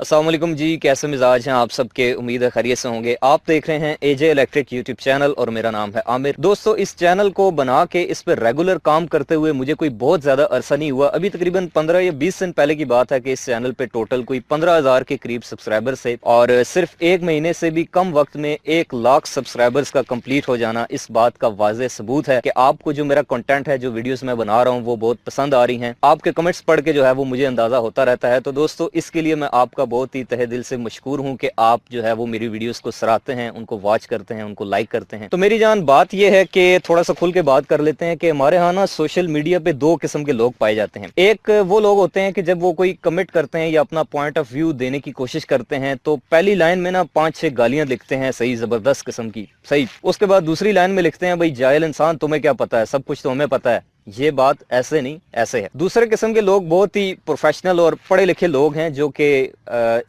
अस्सलाम वालेकुम जी, कैसे मिजाज हैं आप सबके। उम्मीद है खैरियत से होंगे। आप देख रहे हैं एजे इलेक्ट्रिक यूट्यूब चैनल और मेरा नाम है आमिर। दोस्तों, इस चैनल को बना के इस पर रेगुलर काम करते हुए मुझे कोई बहुत ज्यादा अरसा नहीं हुआ। अभी तकरीबन 15 या 20 दिन पहले की बात है कि इस चैनल पे टोटल कोई 15,000 के करीब सब्सक्राइबर्स थे और सिर्फ एक महीने से भी कम वक्त में 1 लाख सब्सक्राइबर्स का कंप्लीट हो जाना इस बात का वाज़ेह सबूत है कि आपको जो मेरा कंटेंट है, जो वीडियोस मैं बना रहा हूँ, वो बहुत पसंद आ रही हैं। आपके कमेंट्स पढ़ के जो है वो मुझे अंदाजा होता रहता है। तो दोस्तों, इसके लिए मैं आपका बहुत ही तहे दिल से मशकूर हूं कि आप जो है वो मेरी वीडियोस को सराहते हैं, उनको वॉच करते हैं, उनको लाइक करते हैं। तो मेरी जान, बात यह है कि थोड़ा सा खुल के बात कर लेते हैं कि हमारे यहाँ ना सोशल मीडिया पे 2 किस्म के लोग पाए जाते हैं। एक वो लोग होते हैं कि जब वो कोई कमेंट करते हैं या अपना पॉइंट ऑफ व्यू देने की कोशिश करते हैं तो पहली लाइन में ना 5-6 गालियां लिखते हैं, सही जबरदस्त किस्म की, सही। उसके बाद दूसरी लाइन में लिखते हैं, भाई जाहिल इंसान, तुम्हें क्या पता है, सब कुछ तो हमें पता है। ये बात ऐसे नहीं, ऐसे है। दूसरे किस्म के लोग बहुत ही प्रोफेशनल और पढ़े लिखे लोग हैं जो कि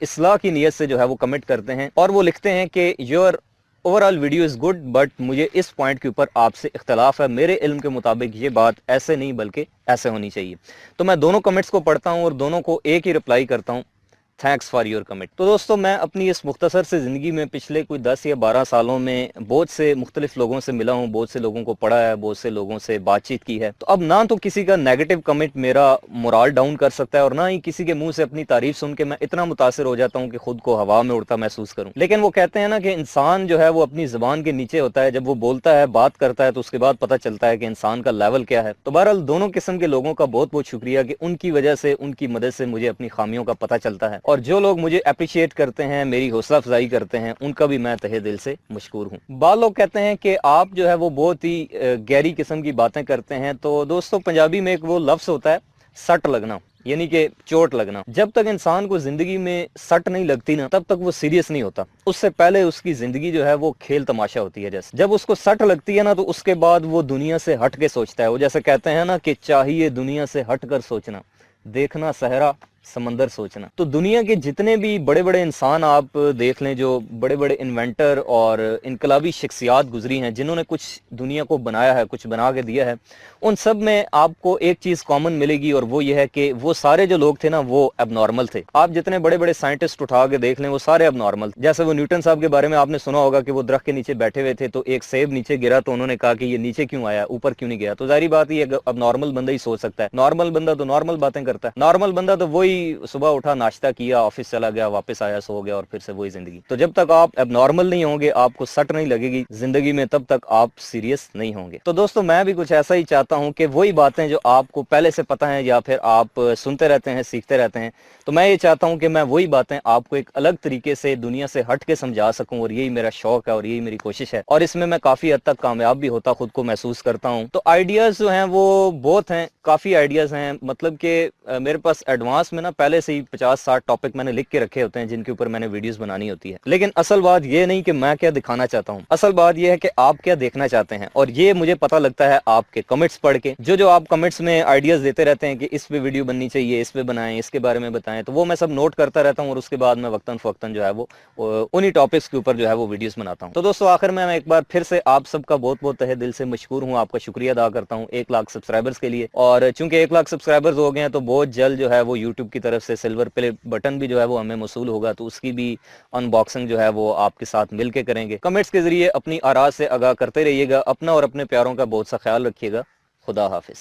इस्लाह की नीयत से जो है वो कमेंट करते हैं और वो लिखते हैं कि your overall video is good, but मुझे इस पॉइंट के ऊपर आपसे इख्तलाफ है, मेरे इल्म के मुताबिक ये बात ऐसे नहीं बल्कि ऐसे होनी चाहिए। तो मैं दोनों कमेंट्स को पढ़ता हूँ और दोनों को एक ही रिप्लाई करता हूँ, थैंक्स फॉर योर कमेंट। तो दोस्तों, मैं अपनी इस मुख्तसर से ज़िंदगी में पिछले कोई 10 या 12 सालों में बहुत से मुख्तलिफ लोगों से मिला हूँ, बहुत से लोगों को पढ़ा है, बहुत से लोगों से बातचीत की है। तो अब ना तो किसी का नेगेटिव कमेंट मेरा मोराल डाउन कर सकता है और ना ही किसी के मुंह से अपनी तारीफ सुन के मैं इतना मुतासिर हो जाता हूँ कि खुद को हवा में उड़ता महसूस करूँ। लेकिन वो कहते हैं ना कि इंसान जो है वो अपनी ज़बान के नीचे होता है। जब वो बोलता है, बात करता है, तो उसके बाद पता चलता है कि इंसान का लेवल क्या है। तो बहरहाल दोनों किस्म के लोगों का बहुत बहुत शुक्रिया कि उनकी वजह से, उनकी मदद से मुझे अपनी खामियों का पता चलता है। और जो लोग मुझे अप्रिशिएट करते हैं, मेरी हौसला अफजाई करते हैं, उनका भी मैं तहे दिल से मशकूर हूँ। बाद लोग कहते हैं कि आप जो है वो बहुत ही गहरी किस्म की बातें करते हैं। तो दोस्तों, पंजाबी में एक वो लफ्ज होता है, सट लगना, यानी कि चोट लगना। जब तक इंसान को जिंदगी में सट नहीं लगती ना, तब तक वो सीरियस नहीं होता। उससे पहले उसकी जिंदगी जो है वो खेल तमाशा होती है। जैसे जब उसको सट लगती है ना, तो उसके बाद वो दुनिया से हट के सोचता है। वो जैसे कहते हैं ना कि चाहिए दुनिया से हट कर सोचना, देखना सहरा समंदर सोचना। तो दुनिया के जितने भी बड़े बड़े इंसान आप देख लें, जो बड़े बड़े इन्वेंटर और इनकलाबी शख्सियात गुजरी हैं, जिन्होंने कुछ दुनिया को बनाया है, कुछ बना के दिया है, उन सब में आपको एक चीज़ कॉमन मिलेगी और वो ये है कि वो सारे जो लोग थे ना, वो एबनॉर्मल थे। आप जितने बड़े बड़े साइंटिस्ट उठा के देख लें, वो सारे एबनॉर्मल। जैसे वो न्यूटन साहब के बारे में आपने सुना होगा कि वो दरख्त के नीचे बैठे हुए थे, तो एक सेब नीचे गिरा तो उन्होंने कहा कि ये नीचे क्यों आया, ऊपर क्यों नहीं गया। तो जाहिर बात ये अब नॉर्मल बंदा ही सोच सकता है। नॉर्मल बंदा तो नॉर्मल बातें करता है। नॉर्मल बंदा तो वही सुबह उठा, नाश्ता किया, ऑफिस चला गया, वापस आया, सो गया और फिर से वही जिंदगी। तो जब तक आप एबनॉर्मल नहीं होंगे, आपको सट नहीं लगेगी जिंदगी में, तब तक आप सीरियस नहीं होंगे। तो दोस्तों, मैं भी कुछ ऐसा ही चाहता हूं कि वही बातें जो आपको पहले से पता है या फिर आप सुनते रहते हैं, सीखते रहते हैं, तो मैं ये चाहता हूं कि मैं वही बातें आपको एक अलग तरीके से दुनिया से हट के समझा सकूं। और यही मेरा शौक है और यही मेरी कोशिश है और इसमें मैं काफी हद तक कामयाब भी होता खुद को महसूस करता हूं। तो आइडियाज जो हैं वो बहुत हैं, काफी आइडियाज हैं। मतलब कि मेरे पास एडवांस में ना पहले से ही 50-60 टॉपिक मैंने लिख के रखे होते हैं जिनके ऊपर मैंने वीडियोस बनानी होती है। लेकिन असल बात ये नहीं कि मैं क्या दिखाना चाहता हूँ, असल बात ये है कि आप क्या देखना चाहते हैं। और ये मुझे पता लगता है आपके कमेंट्स पढ़ के। जो आप कमेंट्स में आइडियाज देते रहते हैं कि इस पे वीडियो बननी चाहिए, इस पे बनाएं, इसके बारे में बताएं, तो वो मैं सब नोट करता रहता हूँ और उसके बाद मैं वक्तन फवक्तन जो है वो उन्हीं टॉपिक्स के ऊपर जो है वो वीडियोस बनाता हूँ। तो दोस्तों, आखिर में मैं एक बार फिर से आप सबका बहुत बहुत तहे दिल से मशकूर हूँ, आपका शुक्रिया अदा करता हूँ 1 लाख सब्सक्राइबर्स के लिए। और चूंकि 1 लाख सब्सक्राइबर्स हो गए हैं, तो बहुत जल्द जो है वो यूट्यूब की तरफ से सिल्वर प्ले बटन भी जो है वो हमें मौसूल होगा, तो उसकी भी अनबॉक्सिंग जो है वो आपके साथ मिलके करेंगे। कमेंट्स के जरिए अपनी आरा से आगाह करते रहिएगा। अपना और अपने प्यारों का बहुत सा ख्याल रखिएगा। खुदा हाफिज।